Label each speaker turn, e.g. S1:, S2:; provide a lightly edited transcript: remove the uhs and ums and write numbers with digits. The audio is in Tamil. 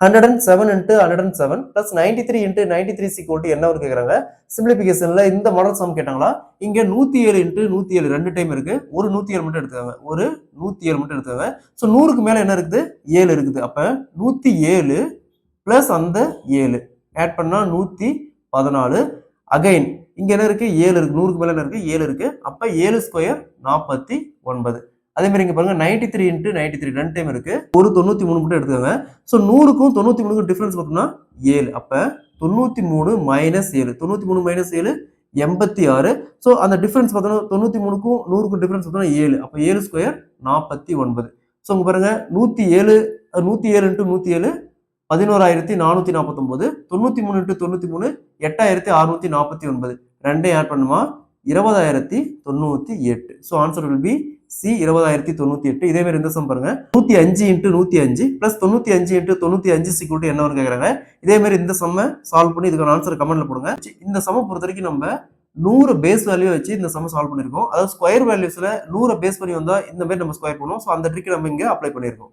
S1: 107 into 107 plus 93 into 93 is equal to என்ன ஒரு கேக்குறாங்க. சிம்பிளிஃபிகேஷன்ல இந்த மாடல் சம் கேட்டாங்களா? இங்க 107 into 107 ரெண்டு டைம் இருக்கு. ஒரு 107 மட்டும் எடுத்துக்கோங்க. ஒரு 107 மட்டும் எடுத்துக்கோங்க. சோ 100க்கு மேல என்ன இருக்குது? 7 இருக்குது. அப்ப 107 பிளஸ் அந்த 7 ஆட் பண்ணா 114. அகைன் இங்க என்ன இருக்கு? 7 இருக்கு. 100க்கு மேல என்ன இருக்கு? 7 இருக்கு. அப்ப 7 ஸ்கொயர் 49. அதே மாதிரி இங்க பாருங்க 93 into 93 ரெண்டு டைம் இருக்கு. ஒரு 93 மட்டும் எடுத்துக்கோங்க. சோ 100க்கும் 93க்கும் டிஃபரன்ஸ் பார்த்தோம்னா 7. அப்ப 93 மைனஸ் 7. 93 மைனஸ் 7 86. சோ அந்த டிஃபரன்ஸ் பார்த்தோம்னா 93க்கும் 100க்கும் டிஃபரன்ஸ் பார்த்தோம்னா 7. அப்ப 7 ஸ்கொயர் 49. சோ இங்க பாருங்க 107 into 107 11449. 93 into 93 8649. ரெண்டையும் ஆட் பண்ணுமா 20098. So answer will be C 20098. இதே மாதிரி இந்த சம் பாருங்க 105 into 105 plus 95 into 95 is equal to என்ன வரும் கேக்குறாங்க. இதே மாதிரி இந்த சம்மை சால்வ் பண்ணி இதுக்கான ஆன்சர் கமெண்ட்ல போடுங்க. இந்த சம்மை பொறுத்த வரைக்கும் நம்ம 100 பேஸ் வேல்யூ வச்சு இந்த சம் சால்வ் பண்ணிருக்கோம். அதாவது ஸ்கொயர் வேல்யூஸ்ல 100 பேஸ் பண்ணி வந்தா இந்த மாதிரி நம்ம ஸ்கொயர் பண்ணுவோம். சோ அந்த ட்ரிக் நம்ம இங்க அப்ளை பண்ணிருக்கோம்.